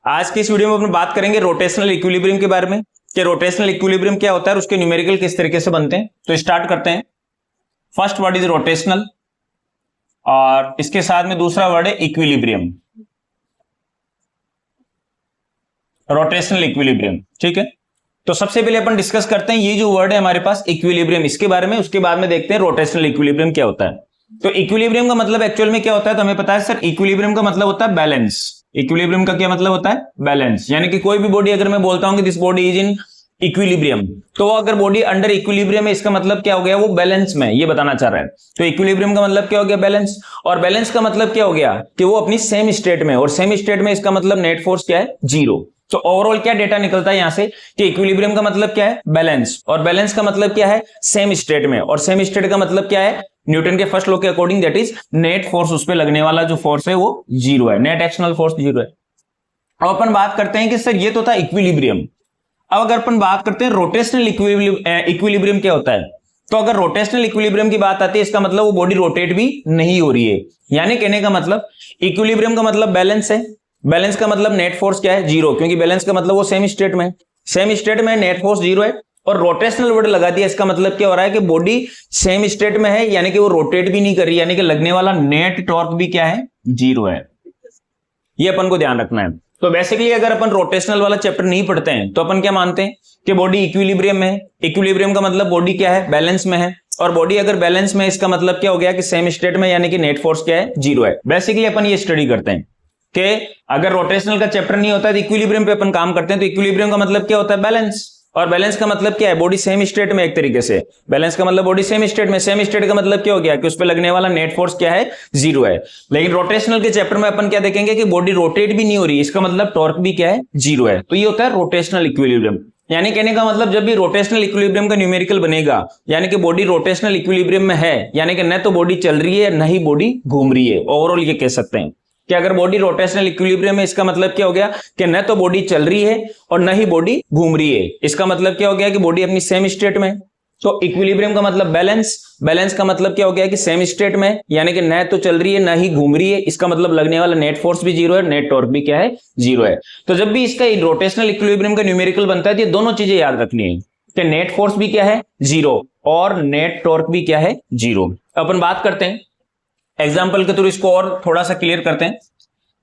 आज की इस वीडियो में अपन बात करेंगे रोटेशनल इक्विलिब्रियम के बारे में कि रोटेशनल इक्विलिब्रियम क्या होता है और उसके न्यूमेरिकल किस तरीके से बनते हैं। तो स्टार्ट करते हैं। फर्स्ट वर्ड इज रोटेशनल और इसके साथ में दूसरा वर्ड है इक्विलिब्रियम। रोटेशनल इक्विलिब्रियम, ठीक है। तो सबसे पहले अपन डिस्कस करते हैं ये जो वर्ड है हमारे पास इक्विलिब्रियम, इसके बारे में। उसके बाद में देखते हैं रोटेशनल इक्विलिब्रियम क्या होता है। तो इक्विलिब्रियम का मतलब एक्चुअल में क्या होता है तो हमें पता है सर, इक्विलिब्रियम का मतलब होता है बैलेंस। इक्विलिब्रियम का क्या मतलब होता है? बैलेंस। यानी कि कोई भी बॉडी अगर मैं बोलता हूं कि this body is in equilibrium, तो अगर बॉडी अंडर इक्विलिब्रियम है इसका मतलब क्या हो गया? वो बैलेंस में, ये बताना चाह रहा है। तो इक्विलिब्रियम का मतलब क्या हो गया? बैलेंस। और बैलेंस का मतलब क्या हो गया कि वो अपनी सेम स्टेट में, और सेम स्टेट में इसका मतलब नेट फोर्स क्या है? जीरो। तो ओवरऑल क्या डेटा निकलता है यहां से कि इक्विलिब्रियम का मतलब क्या है? बैलेंस। और बैलेंस का मतलब क्या है? सेम स्टेट में। और सेम स्टेट का मतलब क्या है? न्यूटन के फर्स्ट लॉ के according that is net force, उस पर लगने वाला जो फोर्स है वो जीरो है, नेट एक्सटर्नल फोर्स जीरो है। अब अपन बात करते हैं कि सर ये तो था इक्विलिब्रियम। अब अगर अपन बात करते हैं रोटेशनल इक्विलिब्रियम क्या होता है, तो अगर रोटेशनल इक्विलिब्रियम की बात आती है इसका मतलब वो बॉडी रोटेट भी नहीं हो रही है। यानी कहने का मतलब इक्विलिब्रियम का मतलब बैलेंस है, बैलेंस का मतलब नेट फोर्स क्या है? जीरो, क्योंकि बैलेंस का मतलब वो सेम स्टेट में, सेम स्टेट में नेट फोर्स जीरो है। और रोटेशनल वर्ड लगा दिया, इसका मतलब क्या हो रहा है कि बॉडी सेम स्टेट में है, यानी कि वो रोटेट भी नहीं कर रही, यानी कि लगने वाला नेट टॉर्क भी क्या है? जीरो है। ये अपन को ध्यान रखना है। तो बेसिकली अगर अपन रोटेशनल वाला चैप्टर नहीं पढ़ते हैं तो अपन क्या मानते हैं कि बॉडी इक्विलिब्रियम में है। इक्विलिब्रियम का मतलब बॉडी क्या है? बैलेंस में है। और बॉडी अगर बैलेंस में, इसका मतलब क्या हो गया कि सेम स्टेट में, यानी कि नेट फोर्स क्या है? जीरो है। बेसिकली अपन ये स्टडी करते हैं कि अगर रोटेशनल का चैप्टर नहीं होता तो इक्विलिब्रियम पे अपन काम करते हैं। तो इक्विलिब्रियम का मतलब क्या होता है? बैलेंस। और बैलेंस का मतलब क्या है? बॉडी सेम स्टेट में, एक तरीके से बैलेंस का मतलब बॉडी सेम स्टेट में। सेम स्टेट का मतलब क्या हो गया कि उस पर लगने वाला नेट फोर्स क्या है? जीरो है। लेकिन रोटेशनल के चैप्टर में अपन क्या देखेंगे कि बॉडी रोटेट भी नहीं हो रही, इसका मतलब टॉर्क भी क्या है? जीरो है। तो ये होता है रोटेशनल इक्विलिब्रियम। यानी कहने का मतलब जब भी रोटेशनल इक्विलिब्रियम का न्यूमेरिकल बनेगा, यानी कि बॉडी रोटेशनल इक्विलिब्रियम में है, यानी कि न तो बॉडी चल रही है न ही बॉडी घूम रही है। ओवरऑल ये कह सकते हैं कि अगर बॉडी रोटेशनल इक्विलिब्रियम में, इसका मतलब क्या हो गया कि न तो बॉडी चल रही है और न ही बॉडी घूम रही है। इसका मतलब क्या हो गया कि बॉडी अपनी सेम स्टेट में। तो इक्विलिब्रियम का मतलब बैलेंस, बैलेंस का मतलब क्या हो गया कि सेम स्टेट में, यानी कि न तो चल रही है न ही घूम रही है। इसका मतलब लगने वाला नेट फोर्स भी जीरो है, नेट टॉर्क भी क्या है? जीरो है। तो जब भी इसका रोटेशनल इक्विलिब्रियम का न्यूमेरिकल बनता है तो ये दोनों चीजें याद रखनी है कि नेट फोर्स भी क्या है? जीरो, और नेट टॉर्क भी क्या है? जीरो। अपन बात करते हैं एग्जाम्पल के थ्रू, इसको और थोड़ा सा क्लियर करते हैं।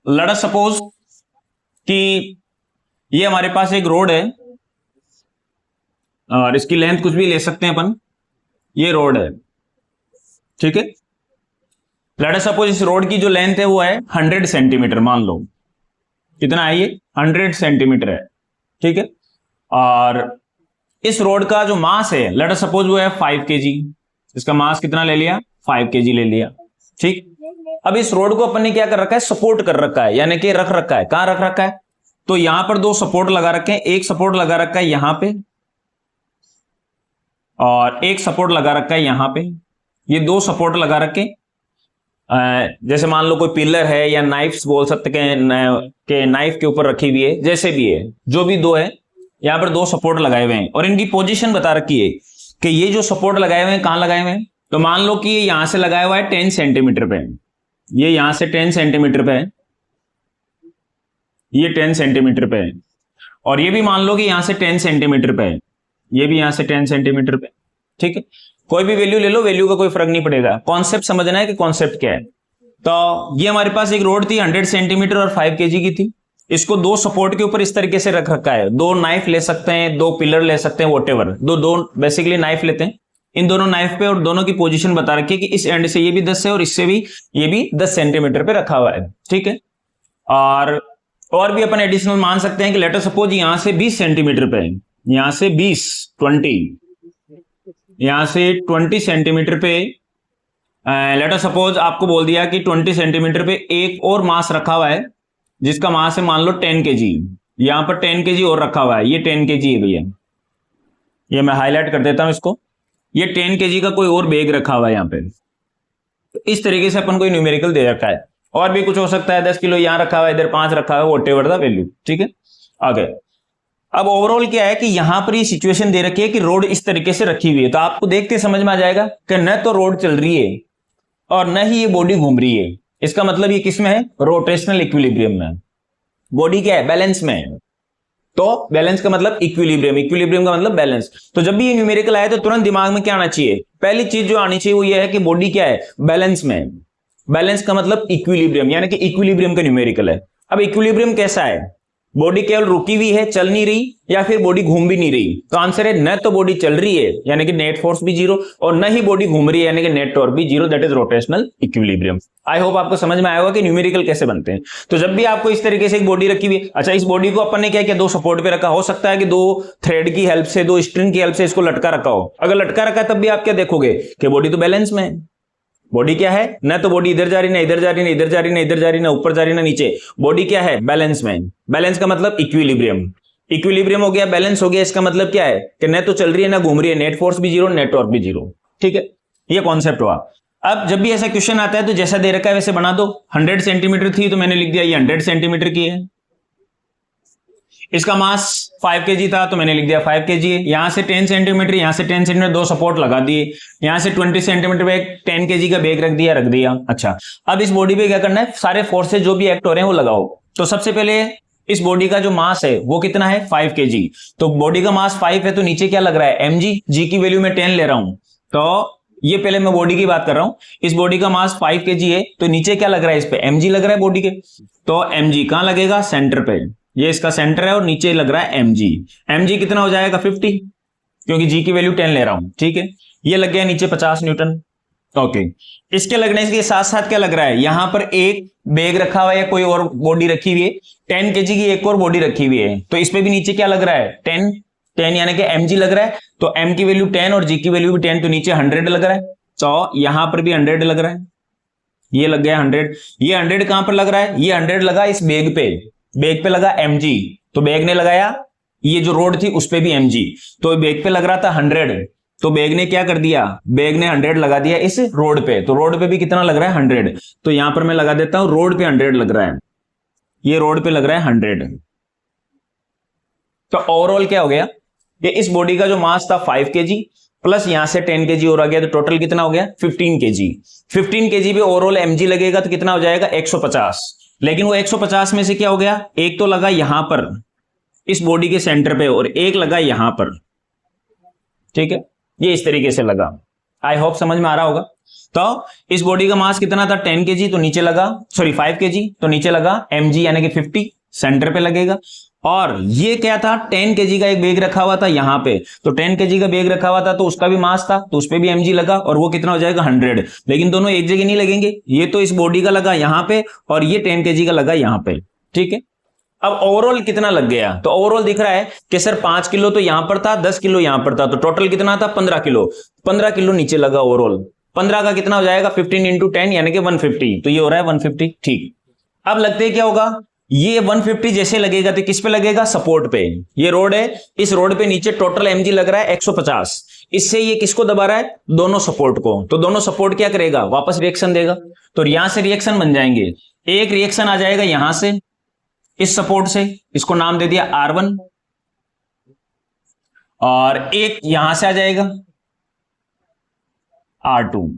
लेट अस सपोज कि ये हमारे पास एक रोड है और इसकी लेंथ कुछ भी ले सकते हैं अपन, ये रोड है, ठीक है। लेट अस सपोज इस रोड की जो लेंथ है वो है 100 सेंटीमीटर, मान लो। कितना है ये? 100 सेंटीमीटर है, ठीक है। और इस रोड का जो मास है, लेट अस सपोज वो है 5 kg। इसका मास कितना ले लिया? 5 kg ले लिया, ठीक। अब इस रोड को अपन ने क्या कर रखा है? सपोर्ट कर रखा है, यानी कि रख रखा है। कहां रख रखा है? तो यहां पर दो सपोर्ट लगा रखे हैं। एक सपोर्ट लगा रखा है यहां पे और एक सपोर्ट लगा रखा है यहां पे। ये दो सपोर्ट लगा रखे, जैसे मान लो कोई पिलर है या नाइफ्स बोल सकते हैं कि नाइफ के ऊपर रखी हुई है, जैसे भी है, जो भी दो है, यहां पर दो सपोर्ट लगाए हुए हैं और इनकी पोजीशन बता रखी है कि ये जो सपोर्ट लगाए हुए हैं कहां लगाए हुए हैं। तो मान लो कि ये यहां से लगाया हुआ है 10 सेंटीमीटर पे, ये यहां से 10 सेंटीमीटर पे है, ये 10 सेंटीमीटर पे है। और ये भी मान लो कि यहां से 10 सेंटीमीटर पे है, ये भी यहां से 10 सेंटीमीटर पे, ठीक है। कोई भी वैल्यू ले लो, वैल्यू का कोई फर्क नहीं पड़ेगा, कॉन्सेप्ट समझना है कि कॉन्सेप्ट क्या है। तो ये हमारे पास एक रोड थी 100 सेंटीमीटर और 5 kg की थी। इसको दो सपोर्ट के ऊपर इस तरीके से रख रखा है। दो नाइफ ले सकते हैं, दो पिलर ले सकते हैं, वॉटेवर, दो बेसिकली नाइफ लेते हैं। इन दोनों नाइफ पे और दोनों की पोजीशन बता रखी है कि इस एंड से ये भी 10 है और इससे भी ये भी 10 सेंटीमीटर पे रखा हुआ है, ठीक है। और भी अपन एडिशनल मान सकते हैं कि लेटर सपोज यहां से 20 सेंटीमीटर पे है, यहां से 20 यहां से 20 सेंटीमीटर पे। लेटर सपोज आपको बोल दिया कि 20 सेंटीमीटर पे एक और मास रखा हुआ है जिसका मास है मान लो 10 kg। यहां पर 10 kg और रखा हुआ है, ये 10 kg है भैया, ये मैं हाईलाइट कर देता हूं इसको। ये 10 kg का कोई और बैग रखा हुआ है यहां पे। तो इस तरीके से अपन को न्यूमेरिकल दे रखा है। और भी कुछ हो सकता है, 10 किलो यहां रखा हुआ है, इधर 5 रखा हुआ है, व्हाटएवर द वैल्यू, ठीक है। आगे अब ओवरऑल क्या है कि यहां पर ये सिचुएशन दे रखी है कि रोड इस तरीके से रखी हुई है। तो आपको देखते समझ में आ जाएगा कि न तो रोड चल रही है और न ही ये बॉडी घूम रही है। इसका मतलब ये किस में है? रोटेशनल इक्विलिब्रियम में। बॉडी क्या है, बैलेंस में है। तो बैलेंस का मतलब इक्विलिब्रियम, इक्विलिब्रियम का मतलब बैलेंस। तो जब भी ये न्यूमेरिकल आए तो तुरंत दिमाग में क्या आना चाहिए, पहली चीज जो आनी चाहिए वो ये है कि बॉडी क्या है, बैलेंस में है। बैलेंस का मतलब इक्विलिब्रियम, यानी कि इक्विलिब्रियम का न्यूमेरिकल है। अब इक्विलिब्रियम कैसा है, बॉडी केवल रुकी हुई है, चल नहीं रही, या फिर बॉडी घूम भी नहीं रही। तो आंसर है न तो बॉडी चल रही है यानी कि नेट फोर्स भी जीरो, और न ही बॉडी घूम रही है यानी कि नेट टॉर्क भी zero, that is rotational equilibrium. I hope आपको समझ में आया होगा कि न्यूमेरिकल कैसे बनते हैं। तो जब भी आपको इस तरीके से एक बॉडी रखी हुई, अच्छा इस बॉडी को अपन ने क्या किया, दो सपोर्ट पे रखा, हो सकता है कि दो थ्रेड की हेल्प से, दो स्ट्रिंग की हेल्प से इसको लटका रखा हो। अगर लटका रखा है तब भी आप क्या देखोगे कि बॉडी तो बैलेंस में है। बॉडी क्या है, न तो बॉडी इधर जा रही, ना इधर जा रही, ना इधर जा रही, ना इधर जा रही, ना ऊपर जा रही, ना नीचे। बॉडी क्या है, बैलेंस में। बैलेंस का मतलब इक्विलिब्रियम, इक्विलिब्रियम हो गया, बैलेंस हो गया। इसका मतलब क्या है कि न तो चल रही है ना घूम रही है, नेट फोर्स भी जीरो, नेट टॉर्क भी जीरो। ठीक है, ये कॉन्सेप्ट हुआ। अब जब भी ऐसा क्वेश्चन आता है तो जैसा दे रखा है वैसे बना दो। 100 सेंटीमीटर थी तो मैंने लिख दिया ये 100 सेंटीमीटर की है। इसका मास 5 kg था तो मैंने लिख दिया 5 kg है। यहां से 10 सेंटीमीटर, यहां से 10 सेंटीमीटर, दो सपोर्ट लगा दिए। यहां से 20 सेंटीमीटर पे एक 10 kg का बैग रख दिया। अच्छा, अब इस बॉडी पे क्या करना है, सारे फोर्सेज जो भी एक्ट हो रहे हैं वो लगाओ। तो सबसे पहले इस बॉडी का जो मास है वो कितना है, 5 kg। तो बॉडी का मास 5 है तो नीचे क्या लग रहा है, mg। जी की वैल्यू में 10 ले रहा हूं, तो ये पहले मैं बॉडी की बात कर रहा हूं। इस बॉडी का मास 5 kg है तो नीचे क्या लग रहा है, इस पे mg लग रहा है बॉडी के। तो mg कहां लगेगा, सेंटर पे। ये इसका सेंटर है और नीचे लग रहा है mg। mg कितना हो जाएगा, 50, क्योंकि g की वैल्यू 10 ले रहा हूं। ठीक है, ये लग गया नीचे 50 न्यूटन। ओके, इसके लगने के साथ साथ क्या लग रहा है, यहां पर एक बैग रखा हुआ है या कोई और बॉडी रखी हुई है, 10 kg की एक और बॉडी रखी हुई है। तो इस पे भी नीचे क्या लग रहा है, 10 यानी कि mg लग रहा है। तो m की वैल्यू 10 और g की वैल्यू भी 10, तो नीचे 100 लग रहा है। तो यहां पर भी 100 लग रहा है, ये लग गया 100। ये 100 कहां पर लग रहा है, ये 100 लगा इस बैग पे, बैग पे लगा mg। तो बैग ने लगाया, ये जो रोड थी उस पे भी mg, तो बैग पे लग रहा था 100। तो बैग ने क्या कर दिया, बैग ने 100 लगा दिया इस रोड पे। तो रोड पे भी कितना लग रहा है, 100। तो यहां पर मैं लगा देता हूं रोड पे 100 लग रहा है, ये रोड पे लग रहा है 100। तो ओवरऑल क्या हो गया, ये इस बॉडी का जो मास था 5 kg प्लस यहां से 10 kg और आ गया, तो टोटल कितना हो गया, 15 kg। 15 kg पे ओवरऑल mg लगेगा तो कितना हो जाएगा, 150। लेकिन वो 150 में से क्या हो गया, एक तो लगा यहां पर इस बॉडी के सेंटर पे और एक लगा यहां पर। ठीक है, ये इस तरीके से लगा। आई होप समझ में आ रहा होगा। तो इस बॉडी का मास कितना था, 10 kg, तो नीचे लगा, सॉरी 5 kg, तो नीचे लगा mg यानी कि 50, सेंटर पे लगेगा। और ये क्या था, 10 kg का एक बैग रखा हुआ था यहां पे। तो 10 kg का बैग रखा हुआ था तो उसका भी मास था, तो उस पे भी mg लगा, और वो कितना हो जाएगा, 100। लेकिन दोनों एक जगह नहीं लगेंगे, ये तो इस बॉडी का लगा यहां पे और ये 10 kg का लगा यहां पे। ठीक है, अब ओवरऑल कितना लग गया, तो ओवरऑल दिख रहा है कि सर 5 किलो तो यहां पर था, 10 किलो यहां पर था, तो टोटल कितना था, 15 किलो। 15 किलो नीचे लगा ओवरऑल। 15 का कितना हो जाएगा, 15 इंटू 10 यानी कि 150, तो ये हो रहा है 150। ठीक, अब लगते हैं क्या होगा, ये 150 जैसे लगेगा तो किस पे लगेगा, सपोर्ट पे। ये रोड है, इस रोड पे नीचे टोटल mg लग रहा है 150। इससे ये किसको दबा रहा है, दोनों सपोर्ट को। तो दोनों सपोर्ट क्या करेगा, वापस रिएक्शन देगा। तो यहां से रिएक्शन बन जाएंगे, एक रिएक्शन आ जाएगा यहां से इस सपोर्ट से, इसको नाम दे दिया R1, और एक यहां से आ जाएगा R2।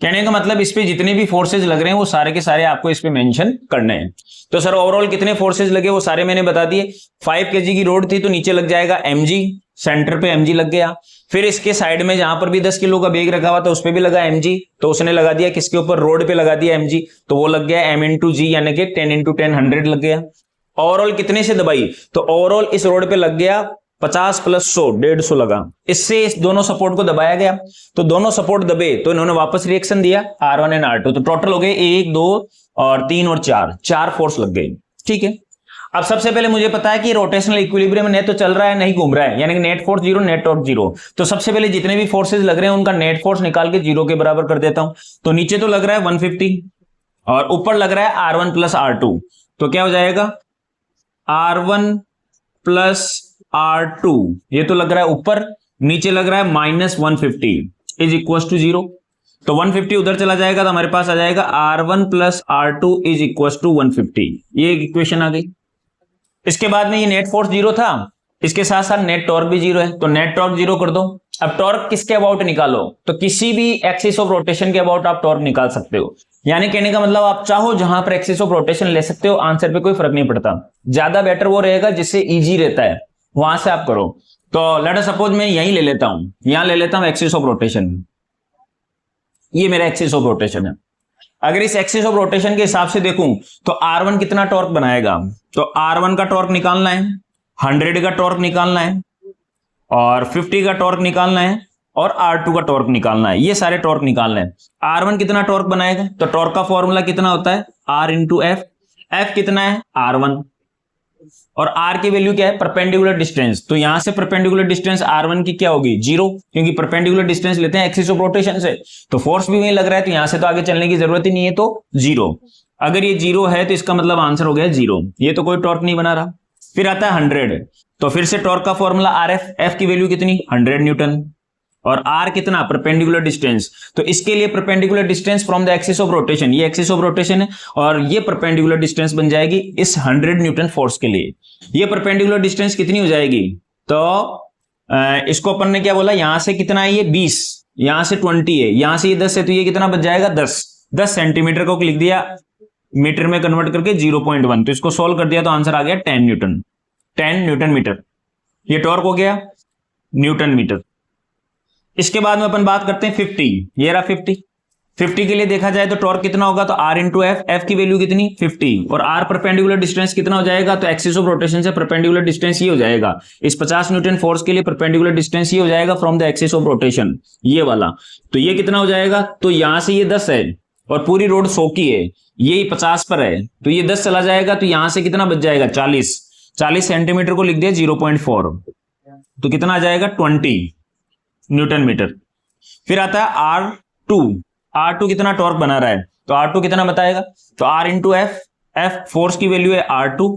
कहने का मतलब इस पे जितने भी फोर्सेज लग रहे हैं वो सारे के सारे आपको इस पे मेंशन करने हैं। तो सर ओवरऑल कितने फोर्सेज लगे वो सारे मैंने बता दिए। 5 kg की रोड थी तो नीचे लग जाएगा mg, सेंटर पे mg लग गया। फिर इसके साइड में जहां पर भी 10 किलो का बैग रखा हुआ था उस पे भी लगा mg, तो उसने लगा दिया किसके ऊपर, रोड पे लगा दिया mg, तो वो लग गया m इंटू जी यानी कि 10 इंटू 10 100 लग गया। ओवरऑल कितने से दबाई, तो ओवरऑल इस रोड पे लग गया 50 प्लस 100, 150 लगा। इससे इस दोनों सपोर्ट को दबाया गया, तो दोनों सपोर्ट दबे तो इन्होंने वापस रिएक्शन दिया R1 एंड R2। तो टोटल हो गए 1 2 और 3 और 4 फोर्स लग गए। ठीक है, अब सबसे पहले मुझे पता है कि रोटेशनल इक्विलिब्रियम में तो चल रहा है नहीं घूम रहा है, यानी कि net force zero, net torque zero. तो सबसे पहले जितने भी फोर्सेज लग रहे हैं उनका नेट फोर्स निकाल के जीरो के बराबर कर देता हूं। तो नीचे तो लग रहा है 150 और ऊपर लग रहा है R1 प्लस R2, तो क्या हो जाएगा, R1 प्लस R2, ये तो लग रहा है ऊपर, नीचे लग रहा है -150 इज इक्वल टू 0। तो 150 उधर चला जाएगा तो हमारे पास आ जाएगा R1 plus R2 is equal to 150। ये एक इक्वेशन आ गई। इसके बाद में ये नेट फोर्स जीरो था, इसके साथ साथ नेट टॉर्क भी जीरो है, तो नेट टॉर्क जीरो कर दो। अब टॉर्क किसके अबाउट निकालो, तो किसी भी एक्सिस ऑफ रोटेशन के अबाउट आप टॉर्क निकाल सकते हो। यानी कहने का मतलब आप चाहो जहां पर एक्सिस ऑफ रोटेशन ले सकते हो, आंसर पे कोई फर्क नहीं पड़ता। ज्यादा बेटर वो रहेगा जिससे इजी रहता है, वहां से आप करो। तो लेट अस सपोज मैं यहीं ले लेता हूं, यहां ले लेता हूं एक्सिस ऑफ रोटेशन, ये मेरा एक्सिस ऑफ रोटेशन है। अगर इस एक्सिस ऑफ रोटेशन के हिसाब से देखूं तो R1 कितना टॉर्क बनाएगा, तो R1 का टॉर्क निकालना है, 100 का टॉर्क निकालना है, और 50 का टॉर्क निकालना है, और R2 का टॉर्क निकालना है। ये सारे टॉर्क निकालना है। R1 कितना टॉर्क बनाएगा, तो टॉर्क का फॉर्मूला कितना होता है, R इंटू एफ। एफ कितना है, R1, और R की वैल्यू क्या है, परपेंडिकुलर डिस्टेंस। तो यहां से परपेंडिकुलर डिस्टेंस R1 की क्या होगी, 0, क्योंकि परपेंडिकुलर डिस्टेंस लेते हैं एक्सिस ऑफ रोटेशन से, तो फोर्स भी वहीं लग रहा है, तो यहां से तो आगे चलने की जरूरत ही नहीं है, तो 0। अगर ये 0 है तो इसका मतलब आंसर हो गया 0, ये तो कोई टॉर्क नहीं बना रहा। फिर आता है 100, तो फिर से टॉर्क का फॉर्मूला RF, एफ की वैल्यू कितनी, 100 न्यूटन, और R कितना, परपेंडिकुलर डिस्टेंस। तो इसके लिए perpendicular distance from the axis of rotation, ये एक्सिस ऑफ रोटेशन है, और ये परपेंडिकुलर डिस्टेंस बन जाएगी इस 100 न्यूटन फोर्स के लिए। ये परपेंडिकुलर डिस्टेंस कितनी हो जाएगी, तो इसको अपन ने क्या बोला, यहां से कितना है, ये 20, यहां से 20 है, यहां से ये 10 है, तो ये कितना बच जाएगा, 10 सेंटीमीटर को लिख दिया मीटर में कन्वर्ट करके 0.1, तो इसको सोल्व कर दिया तो आंसर आ गया 10 न्यूटन, 10 न्यूटन मीटर। ये टॉर्क हो गया न्यूटन मीटर। इसके बाद में अपन बात करते हैं 50, ये रहा 50 के लिए देखा जाए तो टॉर्क कितना होगा, तो R इंटू एफ, एफ की वैल्यू कितनी, 50, और R परपेंडिकुलर डिस्टेंस कितना हो जाएगा, तो एक्सिस ऑफ रोटेशन से परपेंडिकुलर डिस्टेंस ये हो जाएगा, इस 50 न्यूटन फोर्स के लिए परपेंडिकुलर डिस्टेंस ये हो जाएगा from the axis of rotation, ये वाला। तो ये कितना हो जाएगा, तो यहां से ये 10 है, और पूरी रोड 100 की है, ये 50 पर है, तो ये 10 चला जाएगा, तो यहां से कितना बच जाएगा, 40 सेंटीमीटर को लिख दिया 0.4, तो कितना आ जाएगा 20 न्यूटन मीटर। फिर आता है R2 कितना टॉर्क बना रहा है, तो R2 कितना बताएगा, तो R into F, F force की वैल्यू है R2,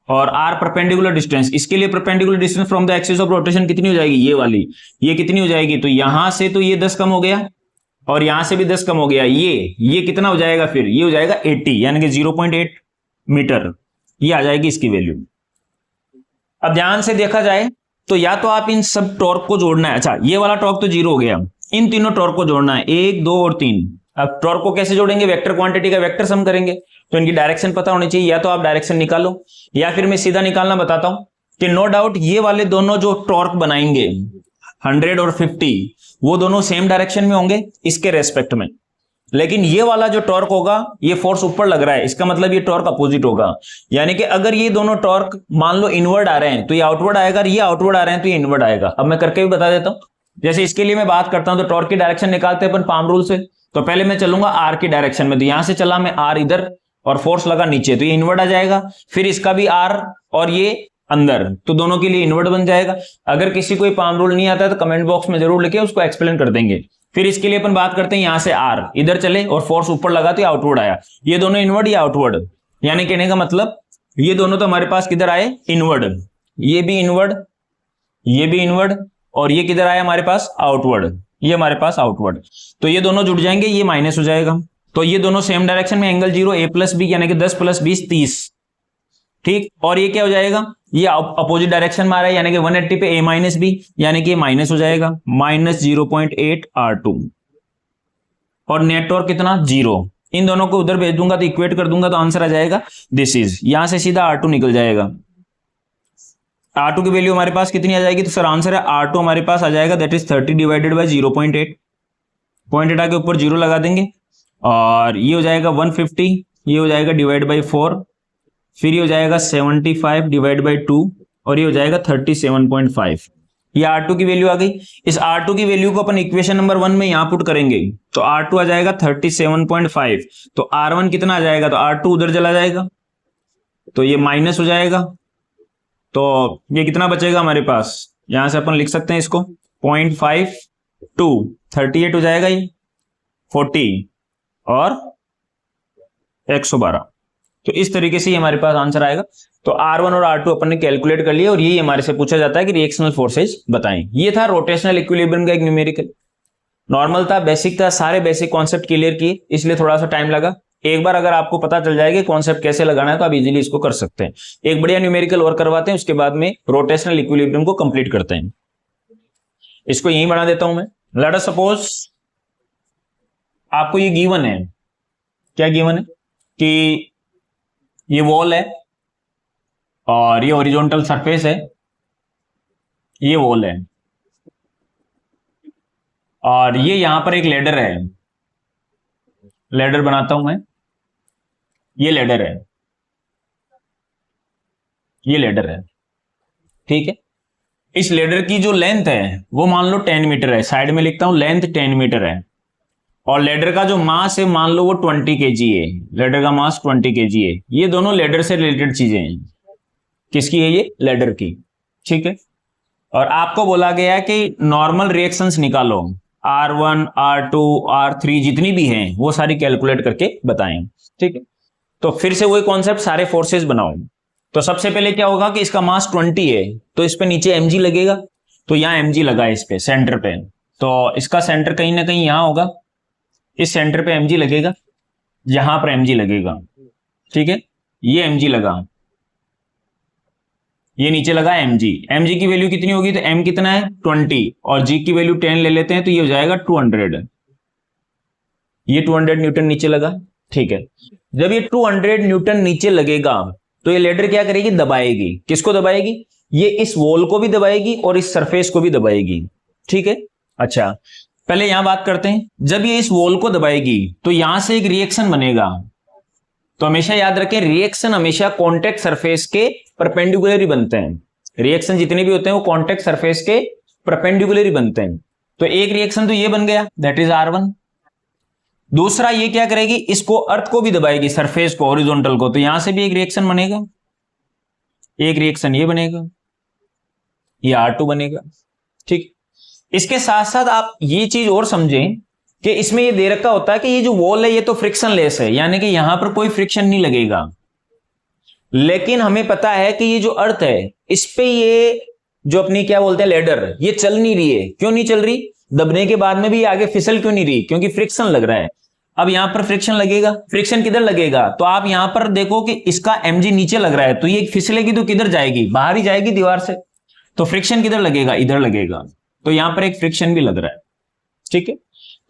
और R परपेंडिकुलर डिस्टेंस, इसके लिए perpendicular distance from the axis of rotation कितनी हो जाएगी, ये वाली, ये कितनी हो जाएगी, तो यहां से तो ये 10 कम हो गया, और यहां से भी 10 कम हो गया, ये कितना हो जाएगा, फिर ये हो जाएगा 80, यानी कि 0.8 मीटर, ये आ जाएगी इसकी वैल्यू। अब ध्यान से देखा जाए तो या तो आप इन सब टॉर्क को जोड़ना है, अच्छा ये वाला टॉर्क तो 0 हो गया, इन तीनों टॉर्क को जोड़ना है, 1, 2 और 3। अब टॉर्क को कैसे जोड़ेंगे, वेक्टर क्वांटिटी का वेक्टर सम करेंगे, तो इनकी डायरेक्शन पता होनी चाहिए, या तो आप डायरेक्शन निकालो, या फिर मैं सीधा निकालना बताता हूं कि नो डाउट ये वाले दोनों जो टॉर्क बनाएंगे 100 और 50, वो दोनों सेम डायरेक्शन में होंगे इसके रेस्पेक्ट में, लेकिन ये वाला जो टॉर्क होगा, ये फोर्स ऊपर लग रहा है, इसका मतलब ये टॉर्क अपोजिट होगा। यानी कि अगर ये दोनों टॉर्क मान लो इनवर्ड आ रहे हैं तो ये आउटवर्ड आएगा, ये आउटवर्ड आ रहे हैं तो ये इनवर्ड आएगा। अब मैं करके भी बता देता हूं, जैसे इसके लिए मैं बात करता हूं तो टॉर्क की डायरेक्शन निकालते हैं अपन पाम रूल से, तो पहले मैं चलूंगा आर की डायरेक्शन में, तो यहां से चला मैं आर इधर और फोर्स लगा नीचे, तो ये इनवर्ड आ जाएगा, फिर इसका भी आर और ये अंदर, तो दोनों के लिए इनवर्ड बन जाएगा। अगर किसी को पाम रूल नहीं आता है तो कमेंट बॉक्स में जरूर लिखे, उसको एक्सप्लेन कर देंगे। फिर इसके लिए अपन बात करते हैं, यहां से आर इधर चले और फोर्स ऊपर लगा तो आउटवर्ड आया, ये दोनों इनवर्ड या आउटवर्ड, यानी कहने का मतलब ये दोनों तो हमारे पास किधर आए, इनवर्ड, ये भी इनवर्ड, ये भी इनवर्ड, और ये किधर आया हमारे पास, आउटवर्ड, ये हमारे पास आउटवर्ड, तो ये दोनों जुड़ जाएंगे, ये माइनस हो जाएगा, तो ये दोनों सेम डायरेक्शन में, एंगल 0 a प्लस बी, यानी कि 10 प्लस 20 30, ठीक। और ये क्या हो जाएगा, ये अपोजिट डायरेक्शन में आ रहा है, यानी कि 180 पे a माइनस बी, यानी कि माइनस हो जाएगा, माइनस 0.8 R2, और नेट टॉर्क कितना 0। इन दोनों को उधर भेज दूंगा तो इक्वेट कर दूंगा तो आंसर आ जाएगा दिस इज, यहां से सीधा R2 निकल जाएगा। R2 की वैल्यू हमारे पास कितनी आ जाएगी, तो सर आंसर है R2 हमारे पास आ जाएगा that is 30 divided by 0.8, point हटा के ऊपर 0 लगा देंगे, और ये हो जाएगा 150, ये हो जाएगा डिवाइड बाई 4, फिर ये हो जाएगा 75 डिवाइड बाई 2, और ये हो जाएगा 37.5। ये R2 की वैल्यू आ गई। इस R2 की वैल्यू को अपन इक्वेशन नंबर 1 में यहां पुट करेंगे तो R2 आ जाएगा 37.5, तो R1 कितना आ जाएगा, तो R2 उधर चला जाएगा तो ये माइनस हो जाएगा, तो ये कितना बचेगा हमारे पास, यहां से अपन लिख सकते हैं इसको 0.52, 38 हो जाएगा, ये 40 और 112, तो इस तरीके से हमारे पास आंसर आएगा। तो R1 और R2 अपन ने कैलकुलेट कर लिया, और ये हमारे से पूछा जाता है कि रिएक्शनल फोर्सेज बताएं। ये था रोटेशनल इक्विलिब्रियम का एक न्यूमेरिकल, नॉर्मल था, बेसिक था, सारे बेसिक कॉन्सेप्ट क्लियर किए, इसलिए थोड़ा सा टाइम लगा। एक बार अगर आपको पता चल जाएगा कॉन्सेप्ट कैसे लगाना है तो आप इजीली इसको कर सकते हैं। एक बढ़िया न्यूमेरिकल और करवाते हैं, उसके बाद में रोटेशनल इक्विलिब्रियम को कंप्लीट करते हैं। इसको यहीं बना देता हूं मैं। लेट अस सपोज आपको ये गिवन है, क्या गिवन है कि ये वॉल है और ये हॉरिजॉन्टल सरफेस है, ये वॉल है और ये यहां पर एक लेडर है, लेडर बनाता हूं मैं, ये लेडर है, ये लेडर है, ठीक है। इस लेडर की जो लेंथ है वो मान लो 10 मीटर है, साइड में लिखता हूं लेंथ 10 मीटर है, और लेडर का जो मास है मान लो वो 20 kg है, लेडर का मास 20 kg है। ये दोनों लेडर से रिलेटेड चीजें हैं। किसकी है ये? लेडर की, ठीक है। और आपको बोला गया है कि नॉर्मल रिएक्शंस निकालो, R1 R2 R3 जितनी भी हैं वो सारी कैलकुलेट करके बताएं, ठीक है। तो फिर से वही कॉन्सेप्ट, सारे फोर्सेस बनाओ। तो सबसे पहले क्या होगा कि इसका मास 20 है तो इस पे नीचे mg लगेगा, तो यहां mg लगा है इस पे सेंटर पे, तो इसका सेंटर कहीं ना कहीं यहां होगा, इस सेंटर पे mg लगेगा, यहां पर mg लगेगा, ठीक है। ये mg लगा, ये नीचे लगा mg की वैल्यू कितनी होगी? तो m कितना है 20 और g की वैल्यू 10 ले लेते हैं तो ये हो जाएगा 200, ये 200 न्यूटन नीचे लगा, ठीक है। जब ये 200 न्यूटन नीचे लगेगा तो ये लेडर क्या करेगी? दबाएगी। किसको दबाएगी? ये इस वॉल को भी दबाएगी और इस सरफेस को भी दबाएगी, ठीक है। अच्छा, पहले यहां बात करते हैं, जब ये इस वॉल को दबाएगी तो यहां से एक रिएक्शन बनेगा, तो हमेशा याद रखें रिएक्शन हमेशा कॉन्टेक्ट सरफेस के परपेंडिकुलर ही बनते हैं। रिएक्शन जितने भी होते हैं वो कॉन्टेक्ट सरफेस के परपेंडिकुलर ही बनते हैं। तो एक रिएक्शन तो ये बन गया, दैट इज R1। दूसरा ये क्या करेगी? इसको अर्थ को भी दबाएगी, सरफेस को, हॉरिजॉन्टल को, तो यहां से भी एक रिएक्शन बनेगा, एक रिएक्शन ये बनेगा, ये R2 बनेगा, ठीक। इसके साथ साथ आप ये चीज और समझें कि इसमें ये दे रखा होता है कि ये जो वॉल है ये तो फ्रिक्शन लेस है, यानी कि यहां पर कोई फ्रिक्शन नहीं लगेगा। लेकिन हमें पता है कि ये जो अर्थ है इस पे ये जो अपनी क्या बोलते हैं लेडर, ये चल नहीं रही है। क्यों नहीं चल रही? दबने के बाद में भी आगे फिसल क्यों नहीं रही? क्योंकि फ्रिक्शन लग रहा है। अब यहां पर फ्रिक्शन लगेगा, फ्रिक्शन किधर लगेगा? तो आप यहां पर देखो कि इसका mg नीचे लग रहा है, तो ये फिसलेगी तो किधर जाएगी? बाहर ही जाएगी दीवार से। तो फ्रिक्शन किधर लगेगा? इधर लगेगा, तो यहां पर एक फ्रिक्शन भी लग रहा है, ठीक है।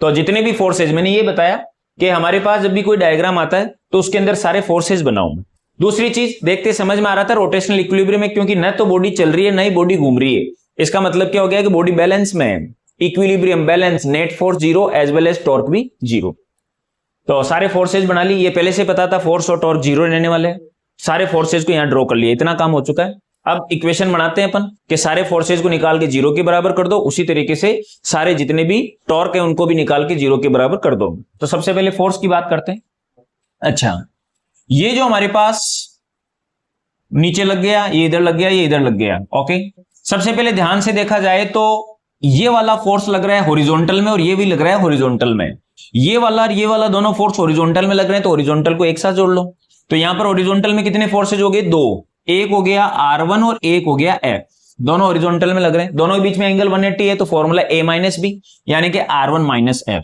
तो जितने भी फोर्सेज, मैंने ये बताया कि हमारे पास जब भी कोई डायग्राम आता है तो उसके अंदर सारे फोर्सेज बनाओ। दूसरी चीज देखते समझ में आ रहा था रोटेशनल इक्विलिब्रियम में, क्योंकि न तो बॉडी चल रही है न ही बॉडी घूम रही है। इसका मतलब क्या हो गया कि बॉडी बैलेंस में है, equilibrium balance, net force zero as well as torque भी जीरो। तो सारे फोर्सेज बना ली, ये पहले से पता था फोर्स और टॉर्क जीरो रहने वाले, सारे फोर्सेज को यहां ड्रॉ कर लिया, इतना काम हो चुका है। अब इक्वेशन बनाते हैं अपन कि सारे फोर्सेज को निकाल के जीरो के बराबर कर दो, उसी तरीके से सारे जितने भी टॉर्क है उनको भी निकाल के जीरो के बराबर कर दो। तो सबसे पहले फोर्स की बात करते हैं। अच्छा, ये जो हमारे पास नीचे लग गया, ये इधर लग गया, ये इधर लग गया, ओके। सबसे पहले ध्यान से देखा जाए तो ये वाला फोर्स लग रहा है हॉरिजॉन्टल में और ये भी लग रहा है हॉरिजॉन्टल में। ये वाला और ये वाला दोनों फोर्स हॉरिजॉन्टल में लग रहे हैं, तो हॉरिजॉन्टल को एक साथ जोड़ लो। तो यहां पर हॉरिजॉन्टल में कितने फोर्सेज हो गए? दो, एक हो गया R1 और एक हो गया F, दोनों हॉरिजॉन्टल में लग रहे हैं। दोनों के बीच में एंगल 180 है, तो फॉर्मूला A माइनस बी यानी कि R1 माइनस F।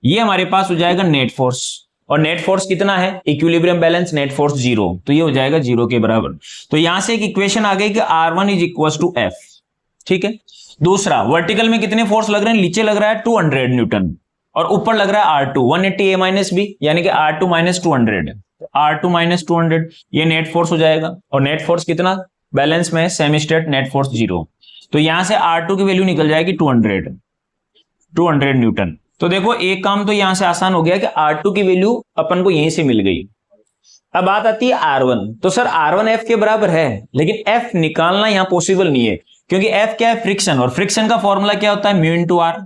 ये हमारे पास हो जाएगा नेट फोर्स, और नेट फोर्स कितना है? Equilibrium balance, net force zero, तो ये हो जाएगा जीरो के बराबर। तो यहां से एक इक्वेशन आ गई कि R1 is equal to F, ठीक है। दूसरा, वर्टिकल में कितने फोर्स लग रहे हैं? नीचे लग रहा है 200 न्यूटन और ऊपर लग रहा है R2 180 A माइनस बी यानी कि R2 माइनस 200, R2 माइनस 200, ये नेट फोर्स हो जाएगा। और नेट फोर्स कितना बैलेंस में है? Semi state, net force zero. तो यहां से R2 की वैल्यू निकल जाएगी 200 न्यूटन। तो देखो एक काम तो यहां से आसान हो गया कि R2 की वैल्यू अपन को यहीं से मिल गई। अब बात आती है R1। तो सर R1 F के बराबर है, लेकिन F निकालना यहां पॉसिबल नहीं है, क्योंकि F क्या है? फ्रिक्शन, और फ्रिक्शन का फॉर्मूला क्या होता है? म्यू इंटू आर,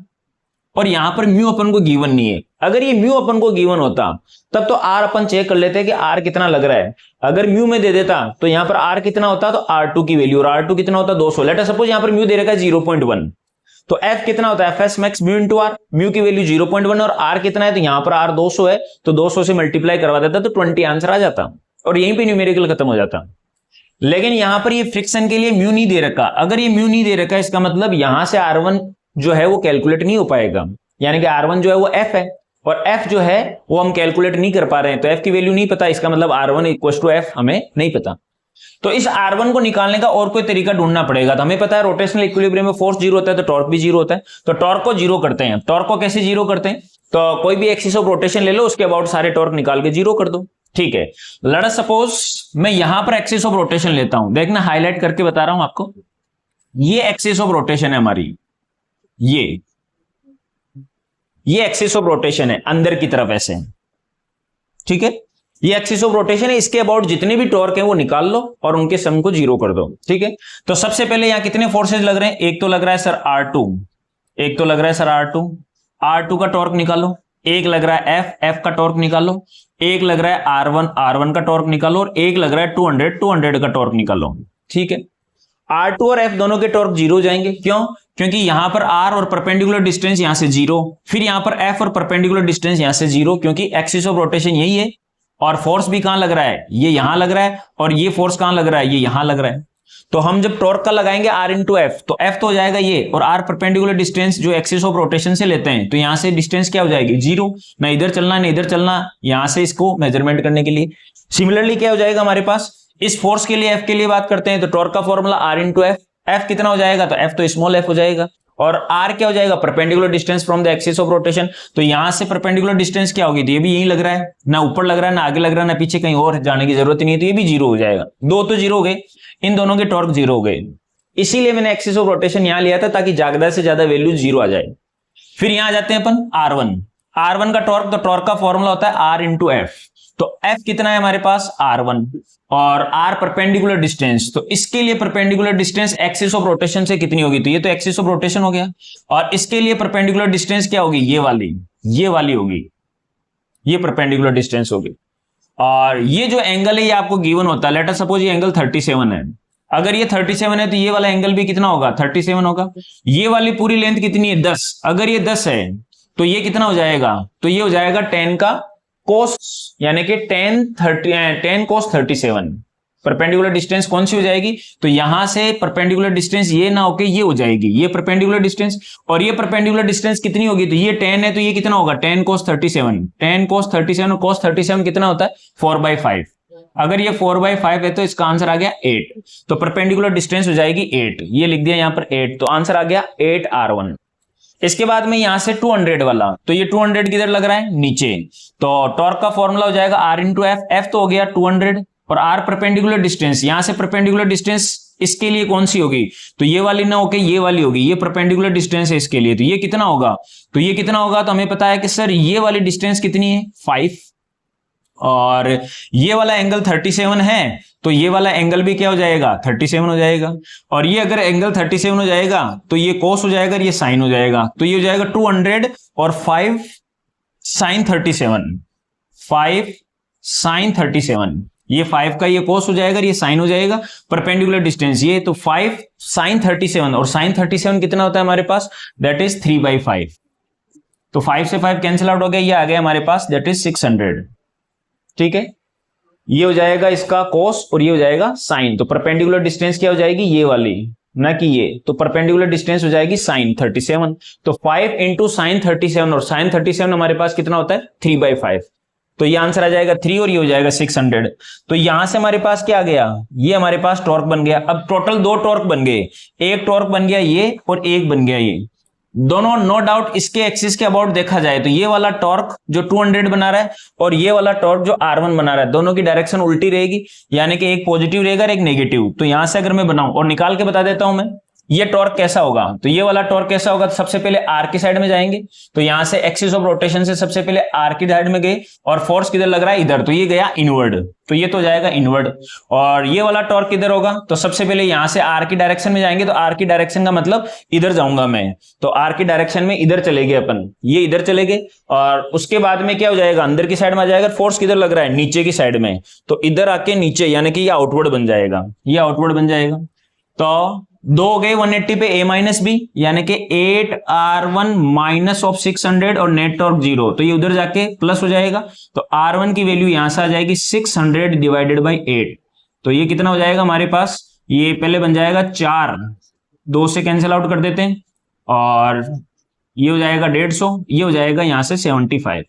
और यहां पर म्यू अपन को गिवन नहीं है। अगर ये म्यू अपन को गिवन होता तब तो आर अपन चेक कर लेते कि आर कितना लग रहा है। अगर म्यू में दे देता तो यहां पर आर कितना होता? तो R2 की वैल्यू, और R2 कितना होता? 200। लेट अस सपोज यहां पर म्यू दे रखा है 0.1, तो F कितना होता है? Fs max mu into R, mu की वैल्यू 0.1 और आर कितना है? तो यहां पर आर 200 है, तो 200 से मल्टीप्लाई करवा देता तो 20 आंसर आ जाता और यहीं पे न्यूमेरिकल खत्म हो जाता। लेकिन यहां पर ये फ्रिक्शन के लिए म्यू नहीं दे रखा। अगर ये म्यू नहीं दे रखा, इसका मतलब यहां से R1 जो है वो कैलकुलेट नहीं हो पाएगा, यानी कि R1 जो है वो F है और F जो है वो हम कैलकुलेट नहीं कर पा रहे हैं, तो F की वैल्यू नहीं पता, इसका मतलब R1 इक्वल टू F हमें नहीं पता। तो इस R1 को निकालने का और कोई तरीका ढूंढना पड़ेगा। तो हमें पता है रोटेशनल इक्विलिब्रियम में फोर्स जीरो होता है तो टॉर्क भी जीरो होता है, तो टॉर्क को जीरो करते हैं। टॉर्क को कैसे जीरो करते हैं? तो कोई भी एक्सिस ऑफ रोटेशन ले लो, उसके अबाउट सारे टॉर्क निकाल के जीरो कर दो, ठीक है। लेट अस सपोज मैं यहां पर एक्सिस ऑफ रोटेशन लेता हूं, देखना हाईलाइट करके बता रहा हूं आपको, ये एक्सिस ऑफ रोटेशन है हमारी, ये एक्सिस ऑफ रोटेशन है अंदर की तरफ ऐसे, ठीक है, ये एक्सिस ऑफ रोटेशन है, इसके अबाउट जितने भी टॉर्क है वो निकाल लो और उनके सम को जीरो कर दो, ठीक है। तो सबसे पहले यहां कितने फोर्सेज लग रहे हैं, एक तो लग रहा है सर R2, एक तो लग रहा है सर R2 का टॉर्क निकालो, एक लग रहा है F का टॉर्क निकालो, एक लग रहा है R1 का टॉर्क निकालो, और एक लग रहा है 200 का टॉर्क निकालो, ठीक है। R2 और F दोनों के टॉर्क जीरो जाएंगे, क्यों? क्योंकि यहां पर R और परपेंडिकुलर डिस्टेंस यहां से जीरो, फिर यहां पर F और परपेंडिकुलर डिस्टेंस यहां से जीरो, क्योंकि एक्सिस ऑफ रोटेशन यही है, और फोर्स भी कहां लग रहा है, ये यहां लग रहा है, और ये फोर्स कहां लग रहा है, ये यहां लग रहा है। तो हम जब टॉर्क का लगाएंगे R इंटू एफ, तो F तो हो जाएगा ये, और R परपेंडिकुलर डिस्टेंस जो एक्सिस ऑफ रोटेशन से लेते हैं, तो यहां से डिस्टेंस क्या हो जाएगी, जीरो, ना इधर चलना ना इधर चलना, यहां से इसको मेजरमेंट करने के लिए। सिमिलरली क्या हो जाएगा हमारे पास, इस फोर्स के लिए F के लिए बात करते हैं, तो टॉर्क का formula R into F, F कितना हो जाएगा, तो F तो स्मॉल f हो जाएगा, और R क्या हो जाएगा, perpendicular distance from the axis of rotation, तो यहां से परपेंडिकुलर डिस्टेंस क्या होगी, तो ये भी यही लग रहा है, ना ऊपर लग रहा है ना आगे लग रहा है ना पीछे, कहीं और जाने की जरूरत नहीं है, तो ये भी जीरो हो जाएगा, दो तो जीरो हो गए, इन दोनों के टॉर्क जीरो हो गए, इसीलिए मैंने एक्सिस ऑफ रोटेशन यहां लिया था ताकि ज्यादा से ज्यादा वैल्यू जीरो आ जाए। फिर यहां आ जाते हैं अपन R1 का टॉर्क, तो टॉर्क का फॉर्मूला होता है R इंटू एफ, तो F कितना है हमारे पास R1, और R परपेंडिकुलर डिस्टेंस, तो इसके लिए perpendicular distance axis of rotation से कितनी होगी, तो ये तो एक्सिस ऑफ रोटेशन हो गया, और इसके लिए परपेंडिकुलर डिस्टेंस क्या होगी, ये वाली होगी, ये परपेंडिकुलर डिस्टेंस होगी। और ये जो एंगल है ये आपको गिवन होता है, लेट अस सपोज ये एंगल 37 है, अगर ये 37 है तो ये वाला एंगल भी कितना होगा, 37 होगा। ये वाली पूरी लेंथ कितनी है, 10, अगर ये 10 है तो ये कितना हो जाएगा, तो ये हो जाएगा 10 का कोस, यानी कि 10 कोस 37। परपेंडिकुलर डिस्टेंस कौन सी हो जाएगी, तो यहां से परपेंडिकुलर डिस्टेंस ये ना होके ये हो जाएगी, ये परपेंडिकुलर डिस्टेंस, और ये परपेंडिकुलर डिस्टेंस कितनी होगी, तो ये 10 है तो ये कितना होगा, 10 कोस 37, 10 कोस 37, और कोस 37 कितना होता है 4/5, अगर ये 4/5 है तो इसका आंसर आ गया 8, तो परपेंडिकुलर डिस्टेंस हो जाएगी 8, ये लिख दिया यहां पर 8, तो आंसर आ गया 8R1। इसके बाद में यहां से 200 वाला, तो ये 200 किधर लग रहा है, नीचे, तो टॉर्क का फॉर्मूला हो जाएगा R इंटू एफ, एफ तो हो गया 200, और R परपेंडिकुलर डिस्टेंस, यहां से परपेंडिकुलर डिस्टेंस इसके लिए कौन सी होगी, तो ये वाली ना होके ये वाली होगी, ये परपेंडिकुलर डिस्टेंस है इसके लिए, तो ये कितना होगा, तो ये कितना होगा, तो हमें पता है कि सर ये वाली डिस्टेंस कितनी है 5, और ये वाला एंगल 37 है, तो ये वाला एंगल भी क्या हो जाएगा 37 हो जाएगा, और ये अगर एंगल 37 हो जाएगा तो ये कोस हो जाएगा, ये साइन हो जाएगा, तो ये हो जाएगा 200 और 5 साइन 37, 5 साइन 37, ये 5 का ये कोस हो जाएगा, ये साइन हो जाएगा, परपेंडिकुलर डिस्टेंस ये, तो 5 साइन 37, और साइन 37 कितना होता है हमारे पास, दैट इज 3/5, तो 5 से 5 कैंसिल आउट हो गया, ये आ गया हमारे पास दैट इज 600, ठीक है। ये हो जाएगा इसका कोस और ये हो जाएगा साइन, तो परपेंडिकुलर डिस्टेंस क्या हो जाएगी, ये वाली ना कि ये, तो परपेंडिकुलर डिस्टेंस हो जाएगी साइन 37, तो 5 इंटू साइन 37, और साइन 37 हमारे पास कितना होता है 3/5, तो ये आंसर आ जाएगा 3, और ये हो जाएगा 600। तो यहां से हमारे पास क्या आ गया, ये हमारे पास टॉर्क बन गया। अब टोटल 2 टॉर्क बन गए, एक टॉर्क बन गया ये और एक बन गया ये, दोनों नो डाउट इसके एक्सिस के अबाउट देखा जाए तो ये वाला टॉर्क जो 200 बना रहा है और ये वाला टॉर्क जो R1 बना रहा है, दोनों की डायरेक्शन उल्टी रहेगी, यानी कि एक पॉजिटिव रहेगा और एक नेगेटिव। तो यहां से अगर मैं बनाऊं और निकाल के बता देता हूं मैं ये टॉर्क कैसा होगा, तो ये वाला टॉर्क कैसा होगा, तो सबसे पहले R की साइड में जाएंगे, तो यहां से एक्सिस ऑफ रोटेशन से सबसे पहले R की साइड में गए और फोर्स किधर लग रहा है इधर, तो ये गया इनवर्ड, तो ये तो जाएगा इनवर्ड। और ये वाला टॉर्क किधर होगा, तो सबसे पहले यहां से R की डायरेक्शन में जाएंगे, तो R की डायरेक्शन का मतलब इधर जाऊंगा मैं, तो R की डायरेक्शन में इधर चले गए अपन, ये इधर चले गए, और उसके बाद में क्या हो जाएगा अंदर की साइड में आ जाएगा, फोर्स किधर लग रहा है नीचे की साइड में, तो इधर आके नीचे यानी कि ये आउटवर्ड बन जाएगा, ये आउटवर्ड बन जाएगा। तो 2 हो गए 180 पे a माइनस बी, यानी कि 8R1 माइनस ऑफ 600 और नेट टॉर्क 0, तो ये उधर जाके प्लस हो जाएगा, तो R1 की वैल्यू यहां से आ जाएगी 600 डिवाइडेड बाई 8, तो ये कितना हो जाएगा हमारे पास, ये पहले बन जाएगा 4, 2 से कैंसिल आउट कर देते हैं, और ये हो जाएगा 150, ये हो जाएगा यहां से 75,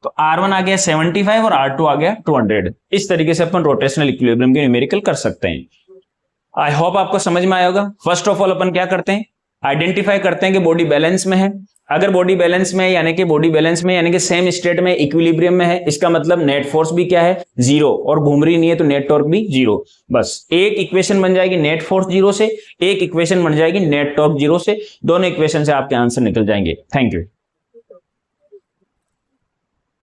तो R1 आ गया 75 और R2 आ गया 200। इस तरीके से अपन रोटेशनल इक्विलिब्रियम के न्यूमेरिकल कर सकते हैं। आई होप आपको समझ में आया होगा। फर्स्ट ऑफ ऑल अपन क्या करते हैं, आइडेंटिफाई करते हैं कि बॉडी बैलेंस में है, अगर बॉडी बैलेंस में यानी कि सेम स्टेट में इक्विलिब्रियम में है, इसका मतलब नेट फोर्स भी क्या है, जीरो, और घूम रही नहीं है तो नेट टॉर्क भी जीरो। बस एक इक्वेशन बन जाएगी नेट फोर्स जीरो से, एक इक्वेशन बन जाएगी नेट टॉर्क जीरो से, दोनों इक्वेशन से आपके आंसर निकल जाएंगे। Thank you.